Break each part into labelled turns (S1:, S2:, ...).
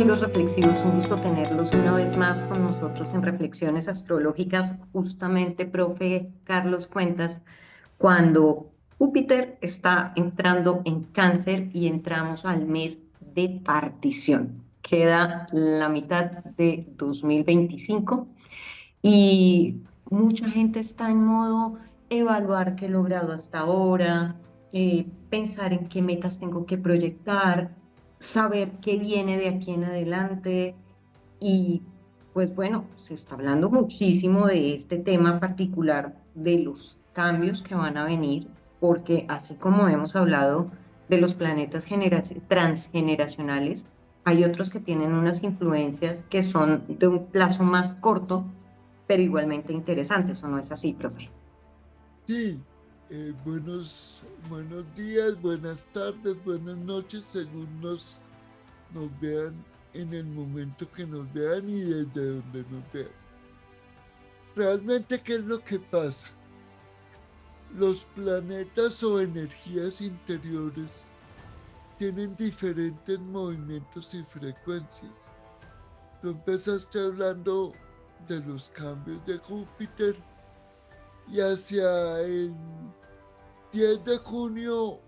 S1: amigos reflexivos, un gusto tenerlos una vez más con nosotros en Reflexiones Astrológicas. Justamente, profe Carlos Cuentas, cuando Júpiter está entrando en Cáncer y entramos al mes de partición. Queda la mitad de 2025 y mucha gente está en modo evaluar qué he logrado hasta ahora, pensar en qué metas tengo que proyectar, saber qué viene de aquí en adelante. Y pues bueno, se está hablando muchísimo de este tema particular, de los cambios que van a venir, porque así como hemos hablado de los planetas transgeneracionales, hay otros que tienen unas influencias que son de un plazo más corto, pero igualmente interesantes, ¿o no es así, profe?
S2: Sí, buenos días, buenas tardes, buenas noches, según nos vean en el momento que nos vean y desde donde nos vean. Realmente, ¿qué es lo que pasa? Los planetas o energías interiores tienen diferentes movimientos y frecuencias. Tú empezaste hablando de los cambios de Júpiter y hacia el 10 de junio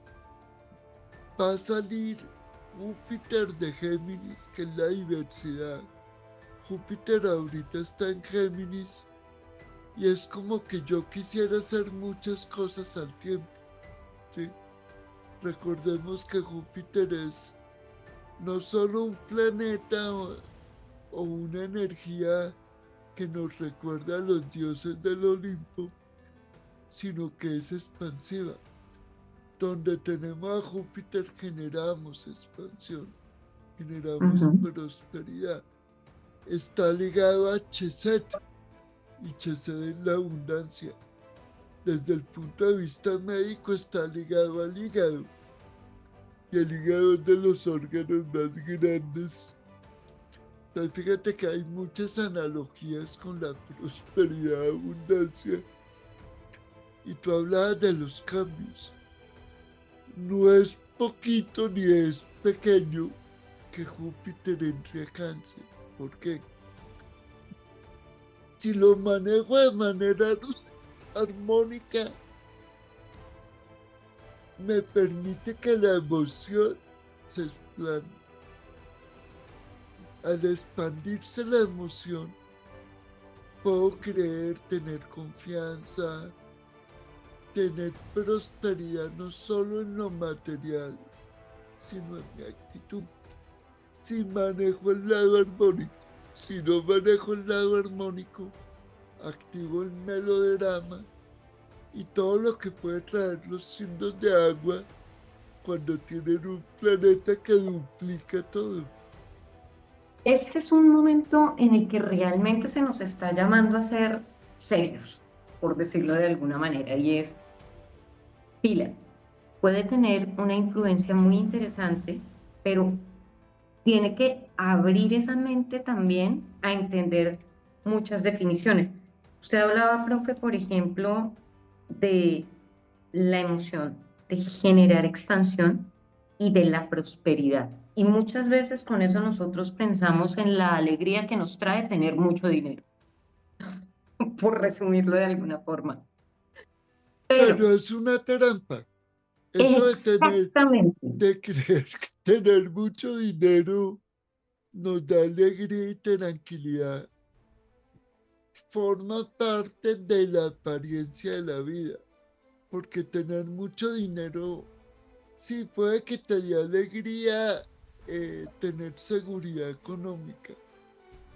S2: va a salir Júpiter de Géminis, que es la diversidad. Júpiter ahorita está en Géminis y es como que yo quisiera hacer muchas cosas al tiempo, ¿sí? Recordemos que Júpiter es no solo un planeta o una energía que nos recuerda a los dioses del Olimpo, sino que es expansiva. Donde tenemos a Júpiter generamos expansión, generamos
S1: Ujú.
S2: prosperidad. Está ligado a Chesed y Chesed es la abundancia. Desde el punto de vista médico está ligado al hígado y el hígado es de los órganos más grandes. Entonces fíjate que hay muchas analogías con la prosperidad, abundancia y tú hablabas de los cambios. No es poquito ni es pequeño que Júpiter entre a Cáncer. ¿Por qué? Si lo manejo de manera armónica, me permite que la emoción se explane. Al expandirse la emoción, puedo creer, tener confianza, tener prosperidad no solo en lo material, sino en mi actitud. Si manejo el lado armónico, si no manejo el lado armónico, activo el melodrama y todo lo que puede traer los signos de agua cuando tienen un planeta que duplica todo.
S1: Este es un momento en el que realmente se nos está llamando a ser serios, por decirlo de alguna manera, y es pilas. Puede tener una influencia muy interesante, pero tiene que abrir esa mente también a entender muchas definiciones. Usted hablaba, profe, por ejemplo, de la emoción, de generar expansión y de la prosperidad. Y muchas veces con eso nosotros pensamos en la alegría que nos trae tener mucho dinero, por resumirlo de alguna forma. Pero
S2: Pero es una trampa. Eso
S1: exactamente.
S2: de creer que tener mucho dinero nos da alegría y tranquilidad, forma parte de la apariencia de la vida. Porque tener mucho dinero, sí, puede que te dé alegría tener seguridad económica,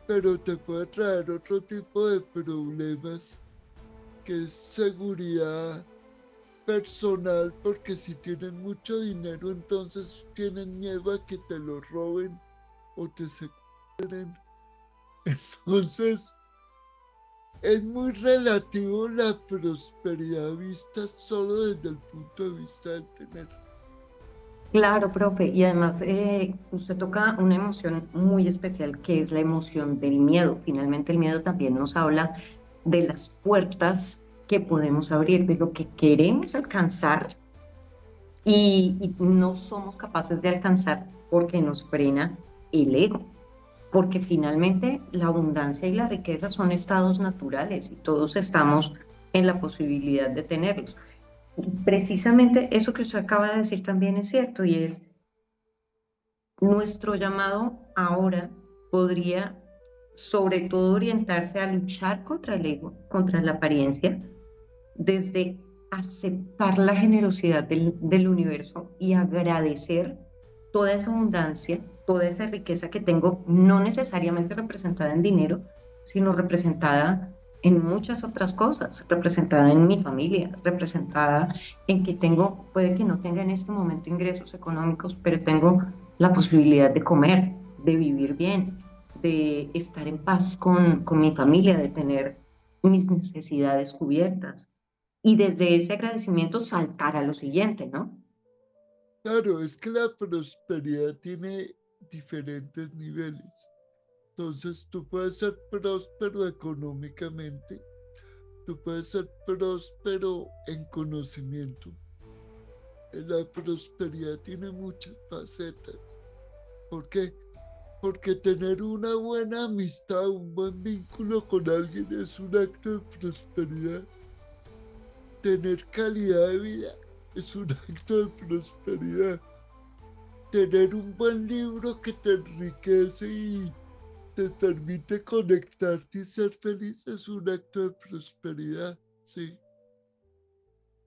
S2: pero te puede traer otro tipo de problemas que es seguridad personal, porque si tienen mucho dinero, entonces tienen miedo a que te lo roben o te secuestren. Entonces, es muy relativo la prosperidad vista solo desde el punto de vista del tener.
S1: Claro, profe, y además usted toca una emoción muy especial que es la emoción del miedo. Finalmente el miedo también nos habla de las puertas que podemos abrir, de lo que queremos alcanzar y no somos capaces de alcanzar porque nos frena el ego. porque finalmente la abundancia y la riqueza son estados naturales y todos estamos en la posibilidad de tenerlos. Y precisamente eso que usted acaba de decir también es cierto y es nuestro llamado ahora podría sobre todo orientarse a luchar contra el ego, contra la apariencia, desde aceptar la generosidad del universo y agradecer toda esa abundancia, toda esa riqueza que tengo, no necesariamente representada en dinero, sino representada en muchas otras cosas, representada en mi familia, representada en que tengo, puede que no tenga en este momento ingresos económicos, pero tengo la posibilidad de comer, de vivir bien, de estar en paz con mi familia, de tener mis necesidades cubiertas y desde ese agradecimiento saltar a lo siguiente, ¿no?
S2: Claro, es que la prosperidad tiene diferentes niveles. Entonces, tú puedes ser próspero económicamente, tú puedes ser próspero en conocimiento. La prosperidad tiene muchas facetas. ¿Por qué? Porque tener una buena amistad, un buen vínculo con alguien es un acto de prosperidad. Tener calidad de vida es un acto de prosperidad. Tener un buen libro que te enriquece y te permite conectarte y ser feliz es un acto de prosperidad, ¿sí?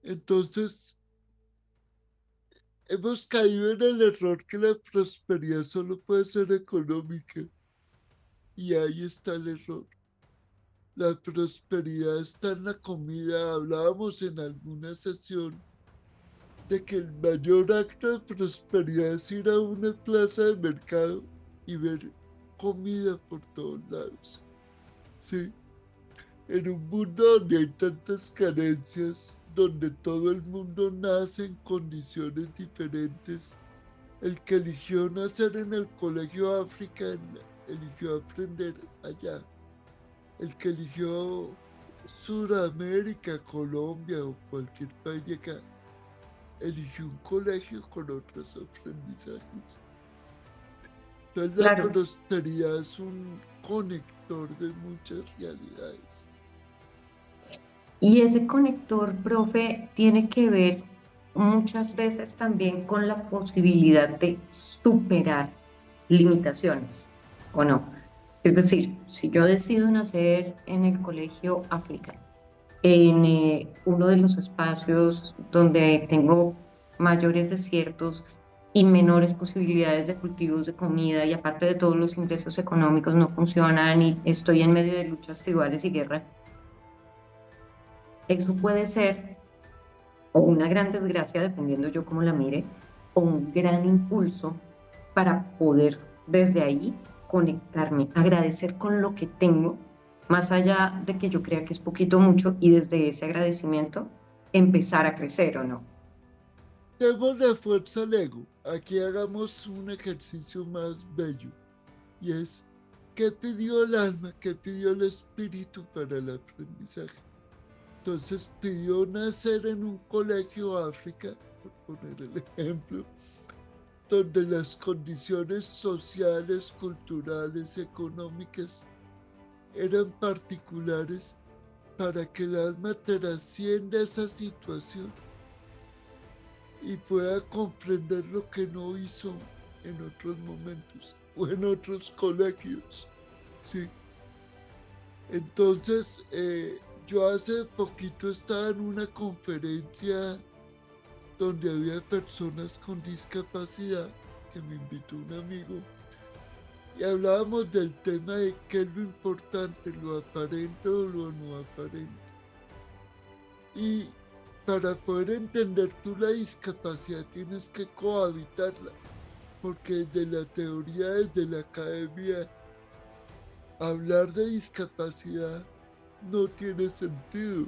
S2: Entonces, hemos caído en el error que la prosperidad solo puede ser económica. Y ahí está el error. La prosperidad está en la comida. Hablábamos en alguna sesión de que el mayor acto de prosperidad es ir a una plaza de mercado y ver comida por todos lados. Sí, en un mundo donde hay tantas carencias, donde todo el mundo nace en condiciones diferentes, el que eligió nacer en el colegio África eligió aprender allá. El que eligió Sudamérica, Colombia o cualquier país de acá, eligió un colegio con otros aprendizajes. Entonces la
S1: Claro.
S2: prosperidad es un conector de muchas realidades.
S1: Y ese conector, profe, tiene que ver muchas veces también con la posibilidad de superar limitaciones, ¿o no? Es decir, si yo decido nacer en el Colegio África, en uno de los espacios donde tengo mayores desiertos y menores posibilidades de cultivos de comida y aparte de todos los ingresos económicos no funcionan y estoy en medio de luchas tribales y guerra, eso puede ser o una gran desgracia, dependiendo yo cómo la mire, o un gran impulso para poder desde ahí conectarme, agradecer con lo que tengo, más allá de que yo crea que es poquito o mucho, y desde ese agradecimiento empezar a crecer o no.
S2: Démosle fuerza al ego. Aquí hagamos un ejercicio más bello. Y es, ¿qué pidió el alma? ¿Qué pidió el espíritu para el aprendizaje? Entonces pidió nacer en un colegio África, por poner el ejemplo, donde las condiciones sociales, culturales, económicas eran particulares para que el alma trascienda esa situación y pueda comprender lo que no hizo en otros momentos o en otros colegios. Sí. Entonces, yo hace poquito estaba en una conferencia donde había personas con discapacidad, que me invitó un amigo, y hablábamos del tema de qué es lo importante, lo aparente o lo no aparente. Y para poder entender tú la discapacidad tienes que cohabitarla, porque desde la teoría, desde la academia, hablar de discapacidad no tiene sentido,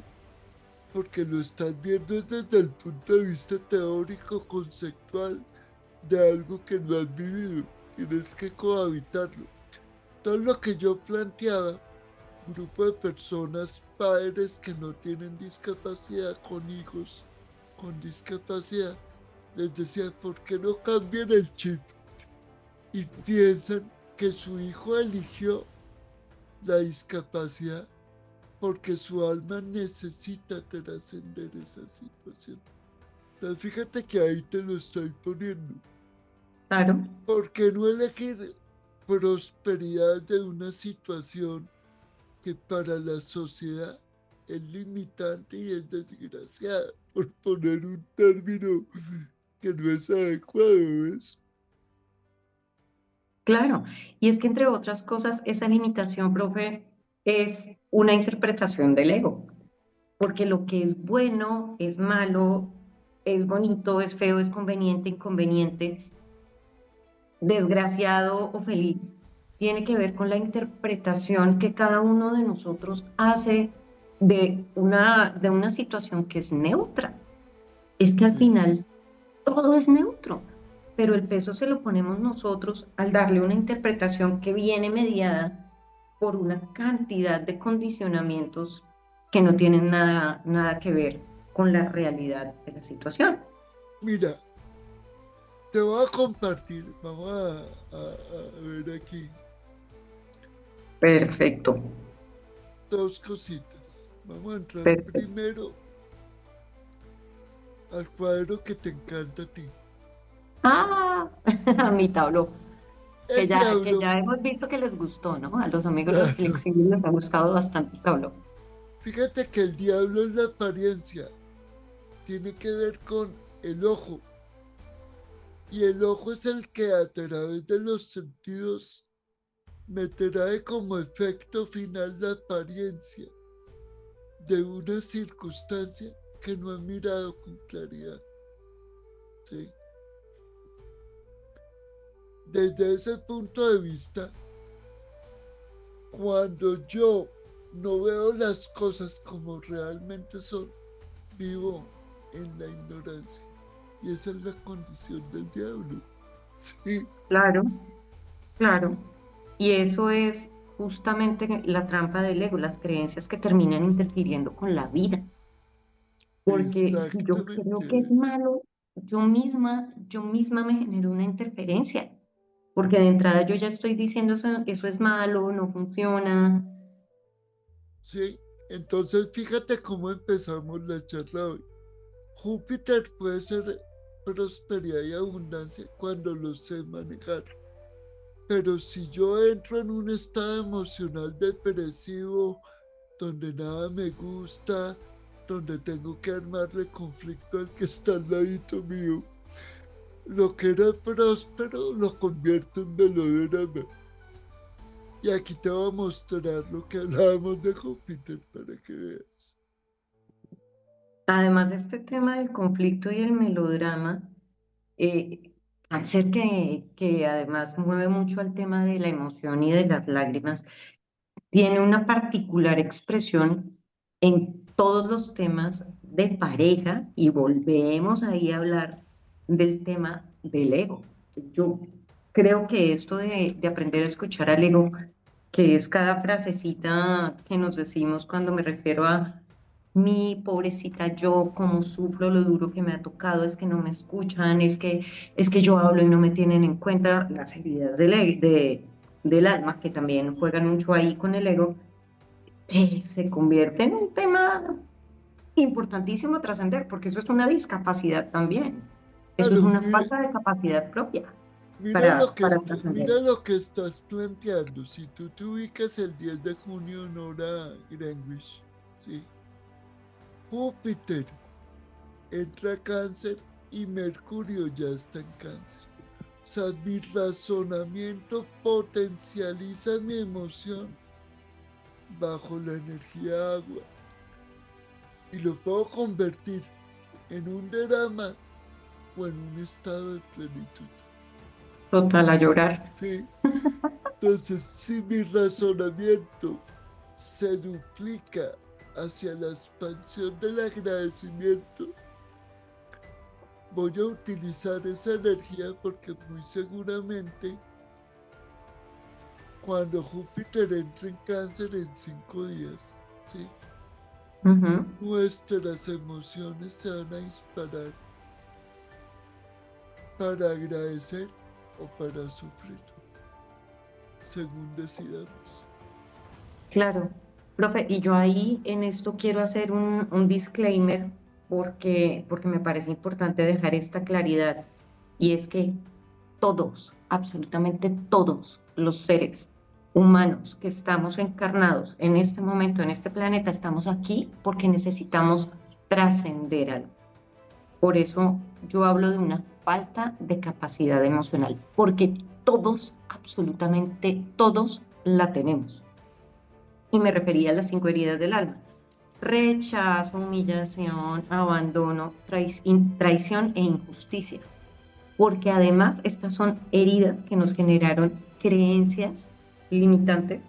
S2: porque lo estás viendo desde el punto de vista teórico, conceptual, de algo que no has vivido. Tienes que cohabitarlo. Todo lo que yo planteaba, grupo de personas, padres que no tienen discapacidad, con hijos con discapacidad, les decía, ¿por qué no cambian el chip y piensan que su hijo eligió la discapacidad porque su alma necesita trascender esa situación. Entonces, fíjate que ahí te lo estoy poniendo.
S1: Claro,
S2: ¿Por qué no elegir prosperidad de una situación que para la sociedad es limitante y es desgraciada? Por poner un término que no es adecuado, ¿ves?
S1: claro. Y es que entre otras cosas, esa limitación, profe, es una interpretación del ego, porque lo que es bueno, es malo, es bonito, es feo, es conveniente, inconveniente, desgraciado o feliz, tiene que ver con la interpretación que cada uno de nosotros hace de una situación que es neutra. Es que al
S2: Es,
S1: final todo es neutro, pero el peso se lo ponemos nosotros al darle una interpretación que viene mediada por una cantidad de condicionamientos que no tienen nada que ver con la realidad de la situación.
S2: mira, te voy a compartir, vamos a ver aquí
S1: Perfecto,
S2: dos cositas. Vamos a entrar
S1: perfecto.
S2: primero al cuadro que te encanta a ti.
S1: Ah, a mi tabló,
S2: El
S1: que
S2: diablo,
S1: ya hemos visto que les gustó, ¿no? A los amigos
S2: claro.
S1: reflexivos les ha gustado bastante el tabló.
S2: Fíjate que el diablo es la apariencia, tiene que ver con el ojo. Y el ojo es el que a través de los sentidos me trae como efecto final la apariencia de una circunstancia que no he mirado con claridad. ¿Sí? Desde ese punto de vista, cuando yo no veo las cosas como realmente son, vivo en la ignorancia. Y esa es la condición del diablo. Sí,
S1: Claro, claro. Y eso es justamente la trampa del ego, las creencias que terminan interfiriendo con la vida. Porque si yo creo que es
S2: exactamente eso.
S1: malo, yo misma me genero una interferencia. Porque de entrada yo ya estoy diciendo eso es malo, no funciona.
S2: Sí, entonces fíjate cómo empezamos la charla hoy. Júpiter puede ser prosperidad y abundancia cuando lo sé manejar. Pero si yo entro en un estado emocional depresivo, donde nada me gusta, donde tengo que armarle conflicto al que está al ladito mío, lo que era próspero lo convierto en melodrama. Y aquí te voy a mostrar lo que hablábamos de Júpiter para que veas.
S1: Además, este tema del conflicto y el melodrama, al ser que además mueve mucho al tema de la emoción y de las lágrimas, tiene una particular expresión en todos los temas de pareja y volvemos ahí a hablar del tema del ego. Yo creo que esto de aprender a escuchar al ego, que es cada frasecita que nos decimos cuando me refiero a mi pobrecita yo, cómo sufro, lo duro que me ha tocado, es que no me escuchan, es que yo hablo y no me tienen en cuenta las heridas del alma, que también juegan mucho ahí con el ego, se convierte en un tema importantísimo a trascender, porque eso es una discapacidad también. Eso es
S2: Claro,
S1: una
S2: mire,
S1: falta de capacidad propia para trascender.
S2: mira lo que estás planteando. Si tú te ubicas el 10 de junio en hora Greenwich, ¿sí? Júpiter entra a cáncer y Mercurio ya está en cáncer. O sea, mi razonamiento potencializa mi emoción bajo la energía agua y lo puedo convertir en un drama o en un estado de plenitud.
S1: Total, a llorar.
S2: ¿Sí? Entonces, si mi razonamiento se duplica hacia la expansión del agradecimiento, voy a utilizar esa energía porque muy seguramente cuando Júpiter entre en cáncer en 5 días, ¿sí?
S1: Ujú.
S2: Nuestras emociones se van a disparar para agradecer o para sufrir. según decidamos.
S1: Claro, profe, y yo ahí en esto quiero hacer un disclaimer porque me parece importante dejar esta claridad y es que todos, absolutamente todos los seres humanos que estamos encarnados en este momento, en este planeta, estamos aquí porque necesitamos trascender algo. Por eso yo hablo de una falta de capacidad emocional, porque todos, absolutamente todos la tenemos. Y me refería a las 5 heridas del alma: rechazo, humillación, abandono, traición e injusticia. Porque además estas son heridas que nos generaron creencias limitantes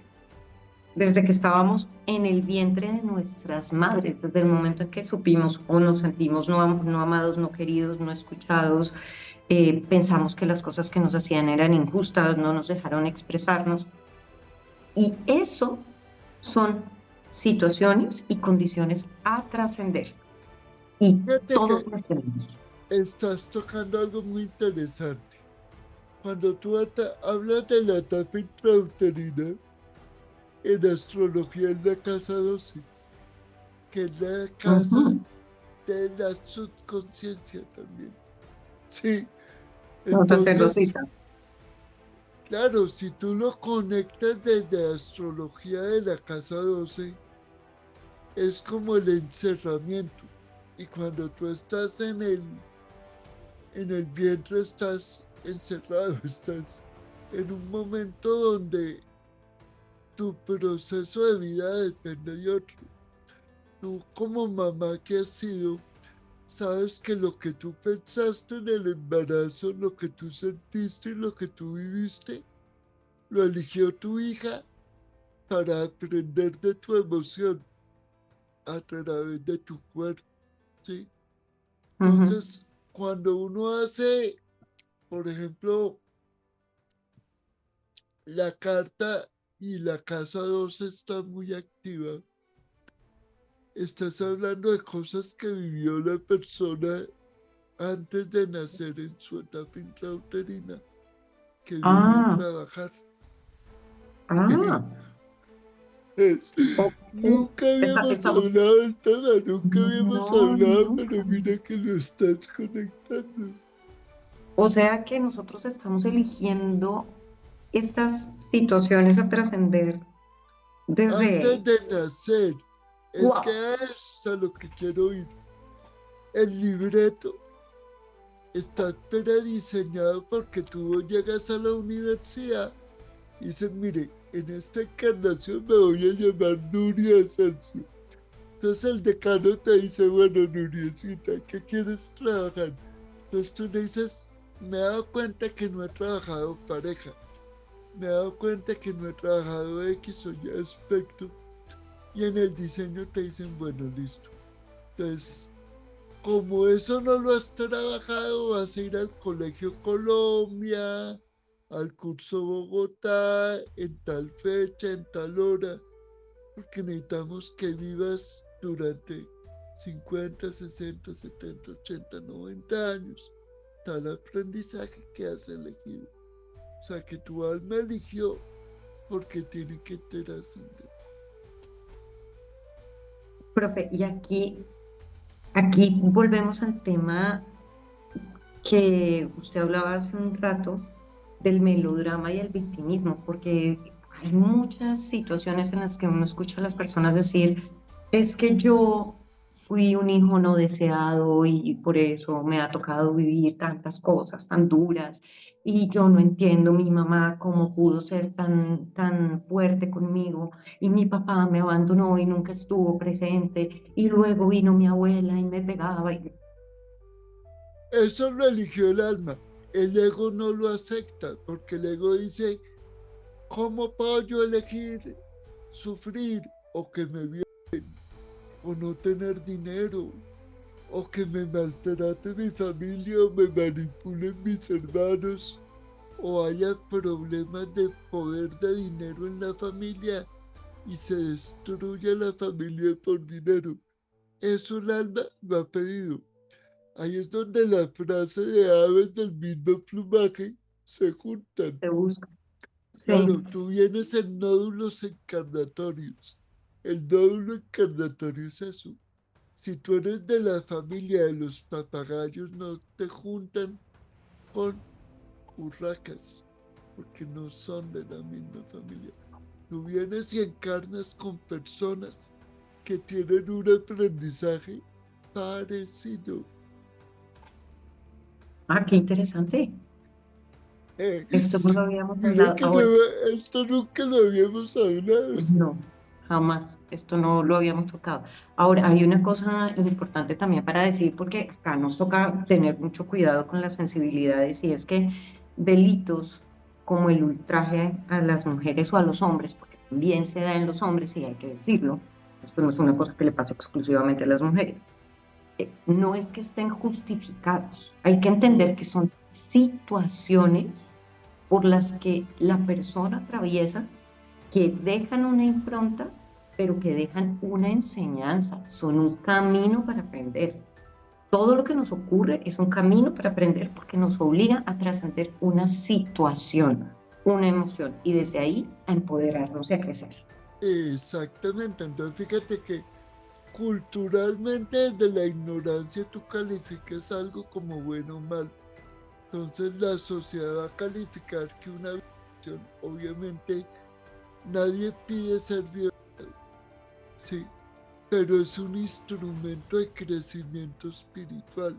S1: desde que estábamos en el vientre de nuestras madres, desde el momento en que supimos o nos sentimos no amados, no queridos, no escuchados, pensamos que las cosas que nos hacían eran injustas, no nos dejaron expresarnos. Y eso son situaciones y condiciones a trascender. Y
S2: Fíjate
S1: todos
S2: que
S1: las tenemos.
S2: estás tocando algo muy interesante. Cuando tú hablas de la etapa intrauterina, en astrología es la casa 12, que es la casa
S1: Ujú.
S2: de la subconsciencia también. Sí,
S1: Una
S2: entonces,
S1: sacerdotisa.
S2: claro, si tú lo conectas desde astrología de la casa 12, es como el encerramiento. Y cuando tú estás en el vientre, estás encerrado, estás en un momento donde tu proceso de vida depende de otro. Tú como mamá que has sido, sabes que lo que tú pensaste en el embarazo, lo que tú sentiste y lo que tú viviste, lo eligió tu hija para aprender de tu emoción a través de tu cuerpo, ¿sí?
S1: Ujú.
S2: Entonces, cuando uno hace, por ejemplo, la carta y la casa 2 está muy activa, estás hablando de cosas que vivió la persona antes de nacer en su etapa intrauterina, que viene a
S1: Ah,
S2: trabajar.
S1: ah, ok.
S2: Nunca habíamos
S1: Estamos,
S2: hablado del tema, nunca habíamos
S1: no,
S2: hablado,
S1: nunca.
S2: pero mira que lo estás conectando.
S1: O sea que nosotros estamos eligiendo estas situaciones a trascender
S2: Antes
S1: desde,
S2: de nacer, es que
S1: wow,
S2: a eso es a lo que quiero ir. El libreto está prediseñado porque tú llegas a la universidad y dices, mire, en esta encarnación me voy a llamar Nuria Asensio. Entonces el decano te dice, bueno, Nuriecita, ¿qué quieres trabajar? Entonces tú le dices, me he dado cuenta que no he trabajado pareja, me he dado cuenta que no he trabajado X o Y aspecto, y en el diseño te dicen, bueno, listo. Entonces, como eso no lo has trabajado, vas a ir al Colegio Colombia, al curso Bogotá, en tal fecha, en tal hora, porque necesitamos que vivas durante 50, 60, 70, 80, 90 años tal aprendizaje que has elegido. O sea, que tu alma eligió porque tiene que trascender.
S1: profe, y aquí volvemos al tema que usted hablaba hace un rato del melodrama y el victimismo, porque hay muchas situaciones en las que uno escucha a las personas decir, es que yo fui un hijo no deseado y por eso me ha tocado vivir tantas cosas tan duras y yo no entiendo mi mamá cómo pudo ser tan fuerte conmigo y mi papá me abandonó y nunca estuvo presente y luego vino mi abuela y me pegaba.
S2: Eso lo eligió el alma. El ego no lo acepta porque el ego dice, ¿cómo puedo yo elegir sufrir o que me violen o no tener dinero o que me maltrate mi familia o me manipulen mis hermanos o haya problemas de poder de dinero en la familia y se destruye la familia por dinero? Eso el alma lo ha pedido. Ahí es donde la frase de aves del mismo plumaje se juntan.
S1: Se busca. Sí.
S2: Claro, tú vienes en nódulos encarnatorios. El nódulo encarnatorio es eso. Si tú eres de la familia de los papagayos, no te juntan con urracas, porque no son de la misma familia. Tú vienes y encarnas con personas que tienen un aprendizaje parecido.
S1: Ah, qué interesante.
S2: Eh,
S1: Esto no lo habíamos
S2: Mira
S1: hablado.
S2: que
S1: Ahora,
S2: esto nunca lo habíamos hablado.
S1: no, jamás. Esto no lo habíamos tocado. Ahora, hay una cosa importante también para decir, porque acá nos toca tener mucho cuidado con las sensibilidades, y es que delitos como el ultraje a las mujeres o a los hombres, porque también se da en los hombres, y hay que decirlo, esto no es una cosa que le pasa exclusivamente a las mujeres. No es que estén justificados. Hay que
S2: No,
S1: entender que son situaciones por las que la persona atraviesa, que dejan una impronta, pero que dejan una enseñanza, son un camino para aprender. Todo lo que nos ocurre es un camino para aprender porque nos obliga a trascender una situación, una emoción, y desde ahí a empoderarnos y a crecer.
S2: exactamente. Entonces fíjate que culturalmente desde la ignorancia tú calificas algo como bueno o malo. Entonces la sociedad va a calificar que una violación, obviamente nadie pide ser violado, sí, pero es un instrumento de crecimiento espiritual.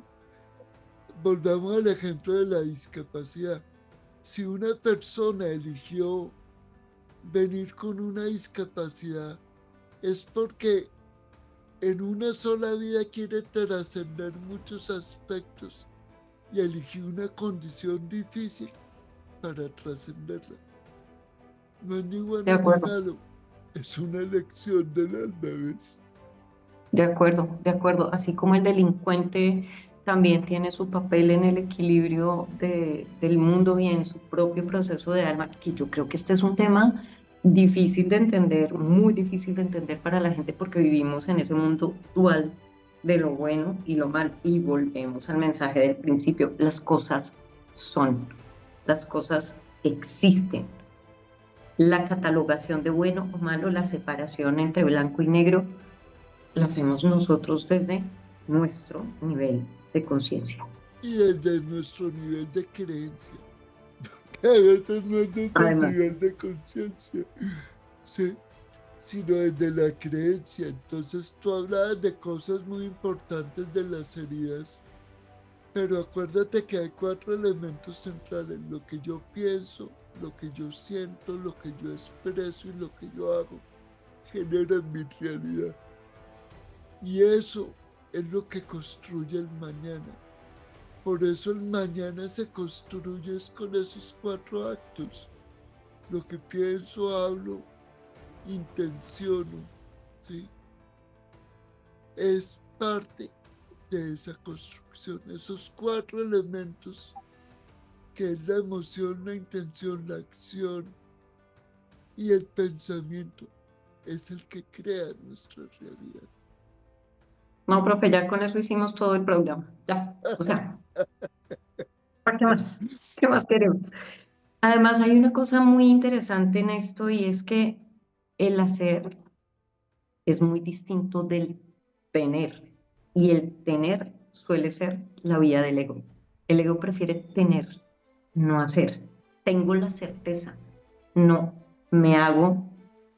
S2: Volvamos al ejemplo de la discapacidad. Si una persona eligió venir con una discapacidad, es porque en una sola vida quiere trascender muchos aspectos y eligió una condición difícil para trascenderla. No es ni
S1: De
S2: bueno ni
S1: acuerdo.
S2: malo, es una elección del alma, ¿ves?
S1: De acuerdo, de acuerdo. Así como el delincuente también tiene su papel en el equilibrio del mundo y en su propio proceso de alma, que yo creo que este es un tema difícil de entender, muy difícil de entender para la gente porque vivimos en ese mundo dual de lo bueno y lo malo. Y volvemos al mensaje del principio, las cosas existen. La catalogación de bueno o malo, la separación entre blanco y negro lo hacemos nosotros desde nuestro nivel de conciencia.
S2: Y desde nuestro nivel de creencia, que a veces no es desde el
S1: Además,
S2: nivel de conciencia, ¿sí? Sino desde la creencia. Entonces tú hablabas de cosas muy importantes de las heridas, pero acuérdate que hay cuatro elementos centrales: lo que yo pienso, lo que yo siento, lo que yo expreso y lo que yo hago genera mi realidad. Y eso es lo que construye el mañana. Por eso el mañana se construye con esos cuatro actos: lo que pienso, hablo, intenciono, ¿sí? Es parte de esa construcción. Esos cuatro elementos, que es la emoción, la intención, la acción y el pensamiento, es el que crea nuestra realidad.
S1: no, profe, ya con eso hicimos todo el programa. Ya, o sea, ¿para qué más? ¿Qué más queremos? Además, hay una cosa muy interesante en esto, y es que el hacer es muy distinto del tener. Y el tener suele ser la vía del ego. El ego prefiere tener, no hacer. Tengo la certeza, no me hago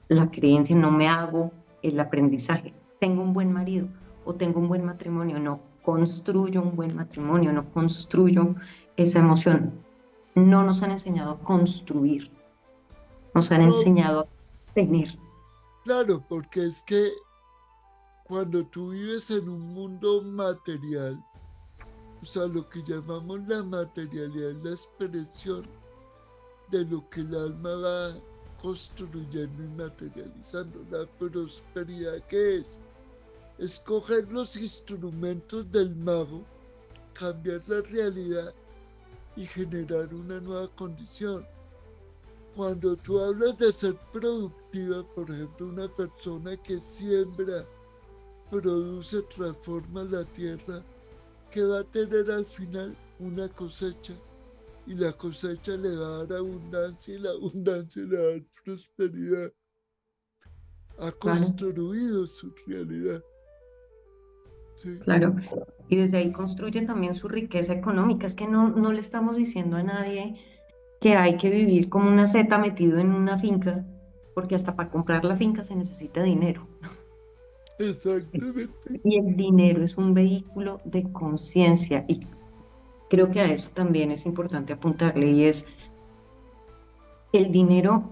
S1: la creencia, no me hago el aprendizaje. Tengo un buen marido o tengo un buen matrimonio, no construyo un buen matrimonio, no construyo esa emoción. No nos han enseñado a construir, nos han
S2: No,
S1: enseñado a tener.
S2: claro, porque es que cuando tú vives en un mundo material, o sea, lo que llamamos la materialidad es la expresión de lo que el alma va construyendo y materializando. La prosperidad, que es escoger los instrumentos del mago, cambiar la realidad y generar una nueva condición. Cuando tú hablas de ser productiva, por ejemplo, una persona que siembra, produce, transforma la tierra, que va a tener al final una cosecha. y la cosecha le va a dar abundancia y la abundancia le va a dar prosperidad. Ha
S1: Claro,
S2: construido su realidad. Sí,
S1: claro. Y desde ahí construye también su riqueza económica. Es que no le estamos diciendo a nadie que hay que vivir como una seta metido en una finca, porque hasta para comprar la finca se necesita dinero.
S2: exactamente.
S1: Y el dinero es un vehículo de conciencia y creo que a eso también es importante apuntarle y es el dinero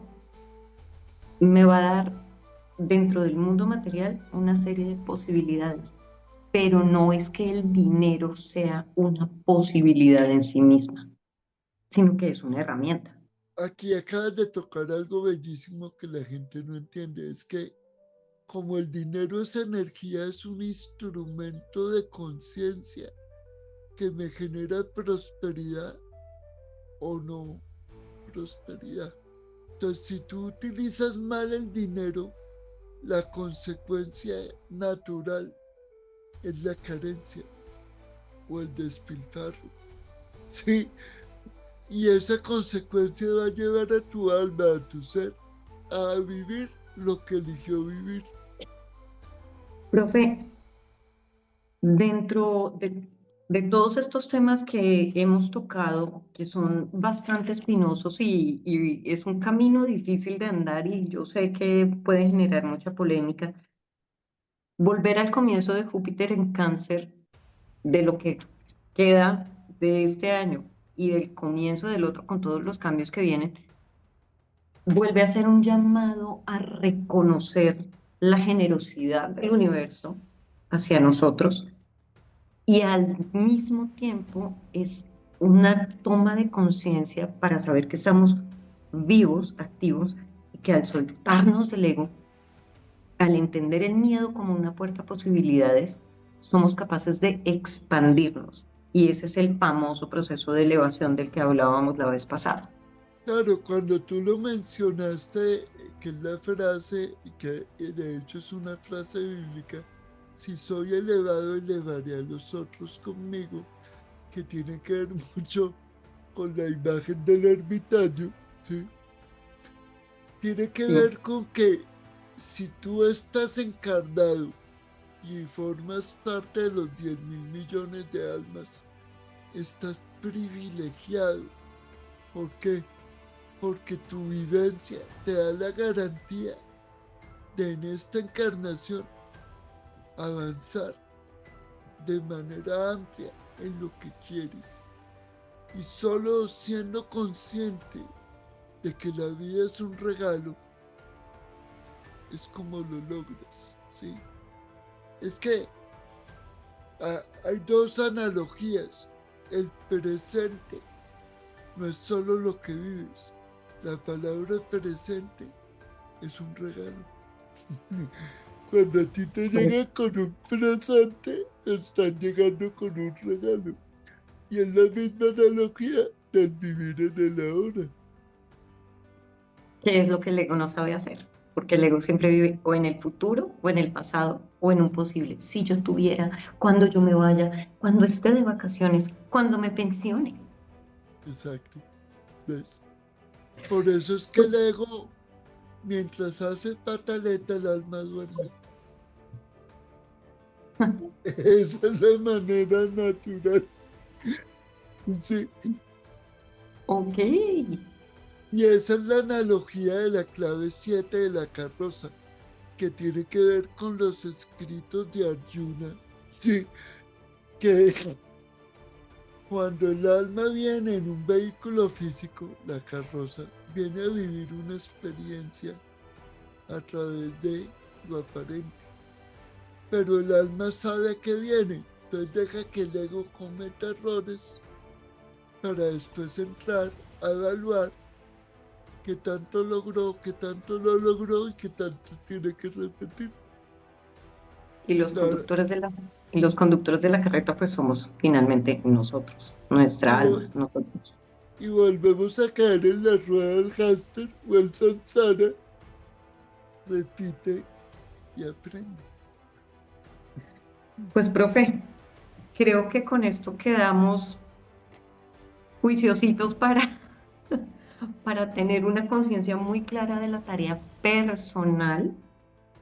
S1: me va a dar dentro del mundo material una serie de posibilidades, pero no es que el dinero sea una posibilidad en sí misma, sino que es una herramienta.
S2: Aquí acabas de tocar algo bellísimo que la gente no entiende. Es que como el dinero es energía, es un instrumento de conciencia que me genera prosperidad o no prosperidad. Entonces, si tú utilizas mal el dinero, la consecuencia natural es la carencia o el despilfarro. Sí, y esa consecuencia va a llevar a tu alma, a tu ser, a vivir lo que eligió vivir.
S1: Profe, dentro de todos estos temas que hemos tocado, que son bastante espinosos y es un camino difícil de andar y yo sé que puede generar mucha polémica, volver al comienzo de Júpiter en Cáncer, de lo que queda de este año y del comienzo del otro con todos los cambios que vienen, vuelve a ser un llamado a reconocer la generosidad del universo hacia nosotros y al mismo tiempo es una toma de conciencia para saber que estamos vivos, activos, y que al soltarnos del ego, al entender el miedo como una puerta a posibilidades, somos capaces de expandirnos. Y ese es el famoso proceso de elevación del que hablábamos la vez pasada.
S2: Claro, cuando tú lo mencionaste, que es la frase, que de hecho es una frase bíblica, si soy elevado, elevaré a los otros conmigo, que tiene que ver mucho con la imagen del ermitaño, ¿sí? Tiene que
S1: Sí,
S2: ver con que si tú estás encarnado y formas parte de los 10.000 millones de almas, estás privilegiado. ¿Por qué? Porque tu vivencia te da la garantía de en esta encarnación avanzar de manera amplia en lo que quieres. Y solo siendo consciente de que la vida es un regalo, es como lo logras, ¿sí? Es que hay dos analogías. El presente no es solo lo que vives. La palabra presente es un regalo. Cuando a ti te
S1: pues,
S2: llegan con un presente, te están llegando con un regalo. Y es la misma analogía del vivir en el ahora.
S1: ¿qué es lo que el ego no sabe hacer? Porque el ego siempre vive o en el futuro, o en el pasado, o en un posible. Si yo tuviera, cuando yo me vaya, cuando esté de vacaciones, cuando me pensione.
S2: Exacto. ¿Ves? Por eso es que
S1: Pues,
S2: el ego, mientras hace pataleta, el alma duerme. Esa es la manera natural. Sí.
S1: ok,
S2: Y esa es la analogía de la clave 7 de la carroza, que tiene que ver con los escritos de Arjuna. Sí, que cuando el alma viene en un vehículo físico, la carroza, viene a vivir una experiencia a través de lo aparente. Pero el alma sabe a qué viene, entonces deja que el ego cometa errores para después entrar a evaluar qué tanto logró, qué tanto lo logró y qué tanto tiene que repetir.
S1: y
S2: La-
S1: y los conductores de la carreta, pues somos finalmente nosotros,
S2: y,
S1: nuestra
S2: vo-
S1: alma, nosotros.
S2: y volvemos a caer en la rueda del hámster o el samsara, repite y aprende.
S1: Pues, profe, creo que con esto quedamos juiciositos para tener una conciencia muy clara de la tarea personal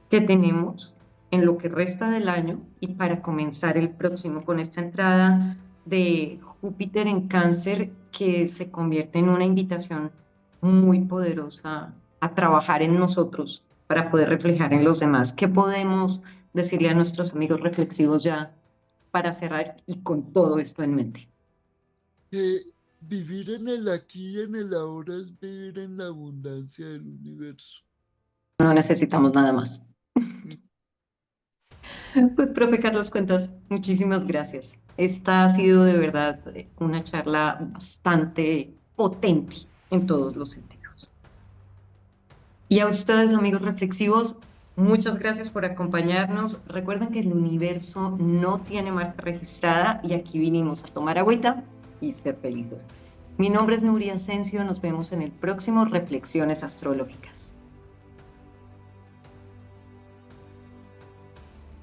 S1: que tenemos en lo que resta del año y para comenzar el próximo con esta entrada de Júpiter en Cáncer que se convierte en una invitación muy poderosa a trabajar en nosotros para poder reflejar en los demás. ¿Qué podemos decirle a nuestros amigos reflexivos ya para cerrar y con todo esto en mente?
S2: Que vivir en el aquí y en el ahora es vivir en la abundancia del universo.
S1: No necesitamos nada más. Pues, profe Carlos Cuentas, muchísimas gracias. Esta ha sido de verdad una charla bastante potente en todos los sentidos. Y a ustedes, amigos reflexivos, muchas gracias por acompañarnos. Recuerden que el universo no tiene marca registrada y aquí vinimos a tomar agüita y ser felices. Mi nombre es Nuria Asensio, nos vemos en el próximo Reflexiones Astrológicas.